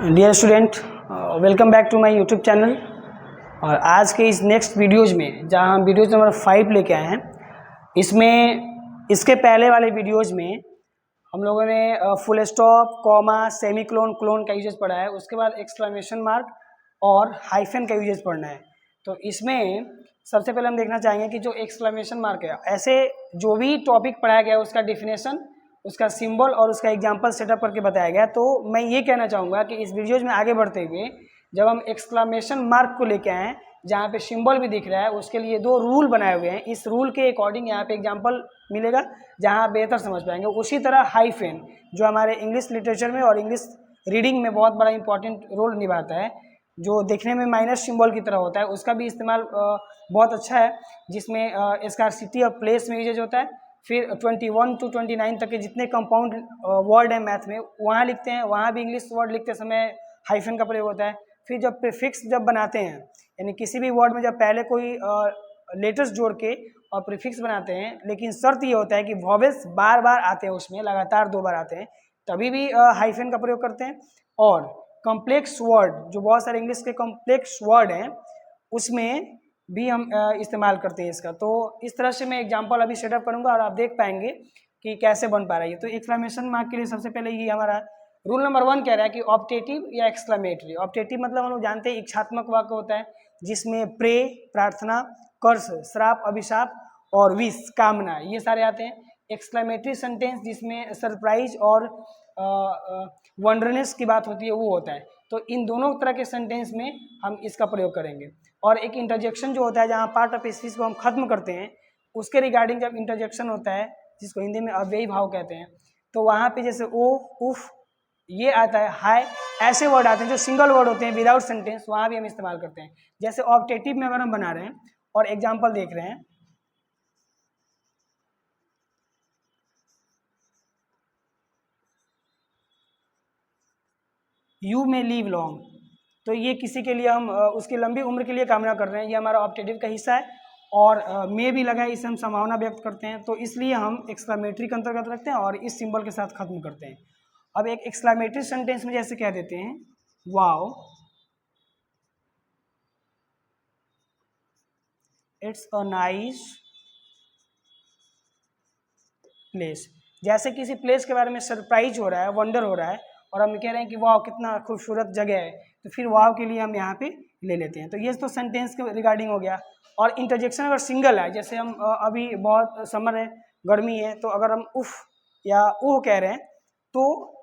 Dear student, welcome back to my YouTube channel. और आज के इस नेक्स्ट वीडियोज़ में जहां हम वीडियोज़ नंबर 5 लेके आए हैं, इसमें इसके पहले वाले वीडियोज़ में हम लोगों ने full stop, comma, semi clone, clone का यूजेस पढ़ा है। उसके बाद एक्सक्लेमेशन मार्क और हाइफन का यूजेस पढ़ना है। तो इसमें सबसे पहले हम देखना चाहेंगे कि जो एक्सक्लेमेशन मार्क है, ऐसे जो भी टॉपिक पढ़ाया गया है उसका डिफिनेशन, उसका सिंबल और उसका एग्जाम्पल सेटअप करके बताया गया। तो मैं ये कहना चाहूँगा कि इस वीडियोज़ में आगे बढ़ते हुए जब हम एक्सक्लेमेशन मार्क को लेके आएँ, जहाँ पे सिंबल भी दिख रहा है, उसके लिए 2 रूल बनाए हुए हैं। इस रूल के अकॉर्डिंग यहाँ पे एग्जाम्पल मिलेगा जहाँ आप बेहतर समझ पाएंगे। उसी तरह हाइफन जो हमारे इंग्लिश लिटरेचर में और इंग्लिश रीडिंग में बहुत बड़ा इंपॉर्टेंट रोल निभाता है, जो देखने में माइनस सिंबल की तरह होता है, उसका भी इस्तेमाल बहुत अच्छा है, जिसमें स्कार्सिटी ऑफ प्लेस में यूजेज होता है। फिर 21 to 29 तक के जितने कंपाउंड वर्ड हैं मैथ में, वहाँ लिखते हैं, वहाँ भी इंग्लिश वर्ड लिखते समय हाइफन का प्रयोग होता है। फिर जब प्रीफिक्स जब बनाते हैं, यानी किसी भी वर्ड में जब पहले कोई लेटर्स जोड़ के और प्रीफिक्स बनाते हैं, लेकिन शर्त ये होता है कि वॉवेल्स बार बार आते हैं, उसमें लगातार 2 बार आते हैं, तभी भी हाइफन का प्रयोग करते हैं। और कॉम्प्लेक्स वर्ड, जो बहुत सारे इंग्लिश के कॉम्प्लेक्स वर्ड हैं, उसमें भी हम इस्तेमाल करते हैं इसका। तो इस तरह से मैं एग्जांपल अभी सेटअप करूंगा और आप देख पाएंगे कि कैसे बन पा रहा है। तो एक्सक्लेमेशन मार्क के लिए सबसे पहले ये हमारा रूल नंबर 1 कह रहा है कि ऑप्टेटिव या एक्सक्लेमेटरी। ऑप्टेटिव मतलब हम लोग जानते हैं इच्छात्मक वाक्य होता है, जिसमें प्रे प्रार्थना, कर्स श्राप अभिशाप और विश कामना, ये सारे आते हैं। एक्सक्लेमेटरी सेंटेंस जिसमें सरप्राइज और वंडरनेस की बात होती है, वो होता है। तो इन दोनों तरह के सेंटेंस में हम इसका प्रयोग करेंगे। और एक इंटरजेक्शन जो होता है, जहाँ पार्ट ऑफ स्पीच को हम खत्म करते हैं, उसके रिगार्डिंग जब इंटरजेक्शन होता है, जिसको हिंदी में अव्ययी भाव कहते हैं, तो वहाँ पे जैसे ओ, उफ, ये आता है, हाय, ऐसे वर्ड आते हैं जो सिंगल वर्ड होते हैं विदाउट सेंटेंस, वहाँ भी हम इस्तेमाल करते हैं। जैसे ऑप्टेटिव में अगर हम बना रहे हैं और एग्जाम्पल देख रहे हैं, यू में लीव लॉन्ग, तो ये किसी के लिए हम उसकी लंबी उम्र के लिए कामना कर रहे हैं, ये हमारा ऑप्टेटिव का हिस्सा है। और मे भी लगा है, इससे हम संभावना व्यक्त करते हैं, तो इसलिए हम एक्सक्लेमेटरी के अंतर्गत रखते हैं और इस सिंबल के साथ खत्म करते हैं। अब एक एक्सक्लेमेटरी सेंटेंस में जैसे कह देते हैं, wow, it's a nice place. जैसे किसी प्लेस के बारे में सरप्राइज हो रहा है, वंडर हो रहा है, और हम कह रहे हैं कि वाह कितना खूबसूरत जगह है, तो फिर वाह के लिए हम यहाँ पे ले लेते हैं। तो ये तो सेंटेंस के रिगार्डिंग हो गया। और इंटरजेक्शन अगर सिंगल है, जैसे हम अभी बहुत समर है, गर्मी है, तो अगर हम उफ या ओह कह रहे हैं, तो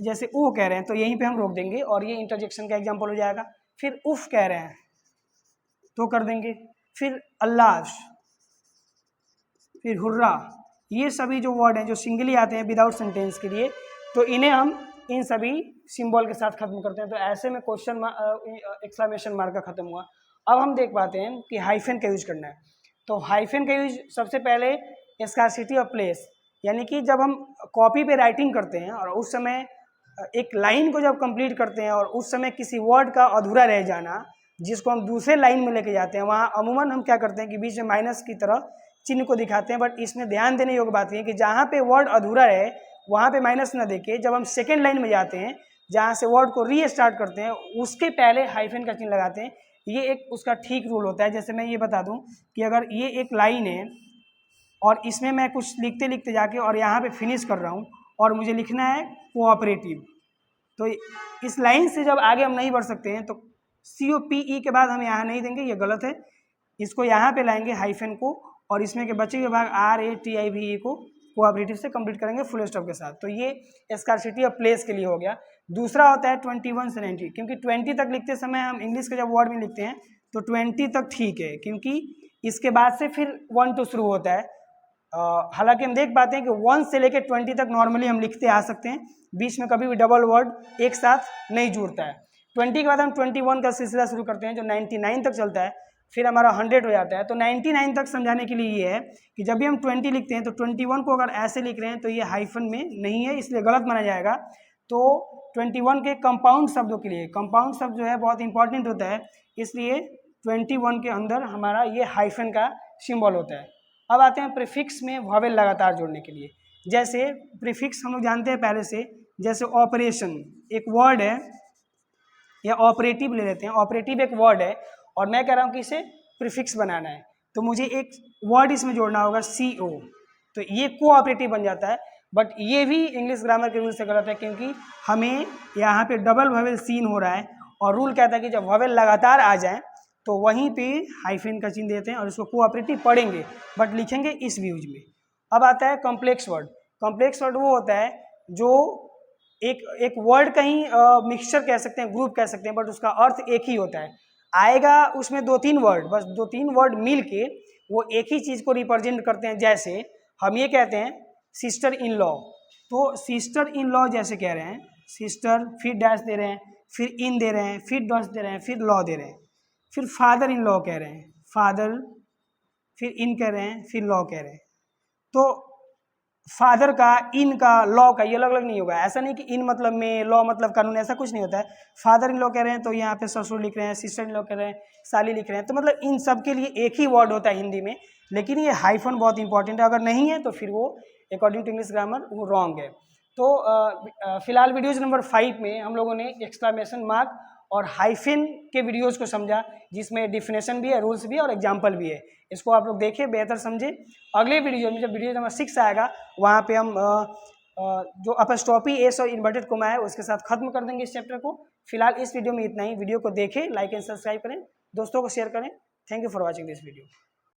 जैसे ओह कह रहे हैं तो यहीं पे हम रोक देंगे और ये इंटरजेक्शन का एग्जाम्पल हो जाएगा। फिर उफ कह रहे हैं तो कर देंगे। फिर अल्लाह, फिर हुर्रा, ये सभी जो वर्ड हैं जो सिंगली आते हैं विदाउट सेंटेंस के लिए, तो इन्हें हम इन सभी सिंबल के साथ खत्म करते हैं। तो ऐसे में क्वेश्चन एक्सक्लेमेशन मार्क का खत्म हुआ। अब हम देख पाते हैं कि हाइफन का यूज करना है। तो हाइफन का यूज सबसे पहले स्कार्सिटी ऑफ प्लेस, यानी कि जब हम कॉपी पे राइटिंग करते हैं और उस समय एक लाइन को जब कंप्लीट करते हैं और उस समय किसी वर्ड का अधूरा रह जाना, जिसको हम दूसरे लाइन में लेके जाते हैं, वहाँ अमूमन हम क्या करते हैं कि बीच में माइनस की तरह चिन्ह को दिखाते हैं। बट इसमें ध्यान देने योग्य बात यह है कि जहाँ पे वर्ड अधूरा है वहाँ पे माइनस न देके, जब हम सेकेंड लाइन में जाते हैं जहाँ से वर्ड को रीस्टार्ट करते हैं, उसके पहले हाइफन का चिन्ह लगाते हैं। ये एक उसका ठीक रूल होता है। जैसे मैं ये बता दूं कि अगर ये एक लाइन है और इसमें मैं कुछ लिखते लिखते जाके और यहाँ पे फिनिश कर रहा हूँ और मुझे लिखना है कोऑपरेटिव, तो इस लाइन से जब आगे हम नहीं बढ़ सकते हैं तो COPE के बाद हम यहाँ नहीं देंगे, ये गलत है। इसको यहाँ पे लाएंगे हाइफन को, और इसमें के बचे हुए भाग RATIVE को कोऑपरेटिव से कंप्लीट करेंगे फुल स्टॉप के साथ। तो ये स्कार्सिटी ऑफ प्लेस के लिए हो गया। दूसरा होता है 21 से 90, क्योंकि 20 तक लिखते समय हम इंग्लिश के जब वर्ड में लिखते हैं तो 20 तक ठीक है, क्योंकि इसके बाद से फिर 1 to शुरू होता है। हालांकि हम देख पाते हैं कि 1 से लेकर 20 तक नॉर्मली हम लिखते आ सकते हैं, बीच में कभी भी डबल वर्ड एक साथ नहीं जुड़ता है। 20 के बाद हम 21 का सिलसिला शुरू करते हैं जो 99 तक चलता है, फिर हमारा 100 हो जाता है। तो 99 तक समझाने के लिए ये है कि जब भी हम 20 लिखते हैं तो 21 को अगर ऐसे लिख रहे हैं तो ये हाइफन में नहीं है, इसलिए गलत माना जाएगा। तो 21 के कंपाउंड शब्दों के लिए, कंपाउंड शब्द जो है बहुत इंपॉर्टेंट होता है, इसलिए 21 के अंदर हमारा ये हाइफन का सिंबल होता है। अब आते हैं प्रीफिक्स में वॉवेल लगातार जोड़ने के लिए। जैसे प्रीफिक्स हम लोग जानते हैं पहले से, जैसे ऑपरेशन, एक वर्ड है या ऑपरेटिव ले लेते हैं। ऑपरेटिव एक वर्ड है और मैं कह रहा हूँ कि इसे प्रीफिक्स बनाना है, तो मुझे एक वर्ड इसमें जोड़ना होगा CO, तो ये कोऑपरेटिव बन जाता है। बट ये भी इंग्लिश ग्रामर के रूल से गलत है, क्योंकि हमें यहाँ पे डबल ववेल सीन हो रहा है और रूल कहता है कि जब ववेल लगातार आ जाए तो वहीं पे हाइफन का चिन्ह देते हैं और इसको कोऑपरेटिव पढ़ेंगे बट लिखेंगे इस व्यूज में। अब आता है कॉम्प्लेक्स वर्ड। कॉम्प्लेक्स वर्ड वो होता है जो एक वर्ड कहीं मिक्सचर कह सकते हैं, ग्रुप कह सकते हैं, बट उसका अर्थ एक ही होता है। आएगा उसमें 2-3 वर्ड, बस 2-3 वर्ड मिल के वो एक ही चीज़ को रिप्रेजेंट करते हैं। जैसे हम ये कहते हैं सिस्टर इन लॉ, तो सिस्टर इन लॉ जैसे कह रहे हैं, सिस्टर फिर डैश दे रहे हैं, फिर इन दे रहे हैं, फिर डैश दे रहे हैं, फिर लॉ दे रहे हैं। फिर फादर इन लॉ कह रहे हैं, फादर, फिर इन कह रहे हैं, फिर लॉ कह रहे हैं। तो फादर का, इन का, लॉ का ये अलग अलग नहीं होगा। ऐसा नहीं कि इन मतलब में, लॉ मतलब कानून, ऐसा कुछ नहीं होता है। फादर इन लॉ कह रहे हैं तो यहाँ पे ससुर लिख रहे हैं, सिस्टर इन लॉ कह रहे हैं, साली लिख रहे हैं, तो मतलब इन सब के लिए एक ही वर्ड होता है हिंदी में। लेकिन ये हाइफन बहुत इंपॉर्टेंट है, अगर नहीं है तो फिर वो अकॉर्डिंग टू इंग्लिश ग्रामर वो रॉन्ग है। तो फिलहाल वीडियोज नंबर 5 में हम लोगों ने एक्सक्लेमेशन मार्क और हाइफन के वीडियोज़ को समझा, जिसमें डिफिनेशन भी है, रूल्स भी है और एग्जाम्पल भी है। इसको आप लोग देखें, बेहतर समझे। अगले वीडियो में जब वीडियो नंबर 6 आएगा वहाँ पे हम जो अपस्ट्रॉपी एस और इन्वर्टेड कोमा है उसके साथ खत्म कर देंगे इस चैप्टर को। फिलहाल इस वीडियो में इतना ही। वीडियो को देखें, लाइक एंड सब्सक्राइब करें, दोस्तों को शेयर करें। Thank you for watching this video.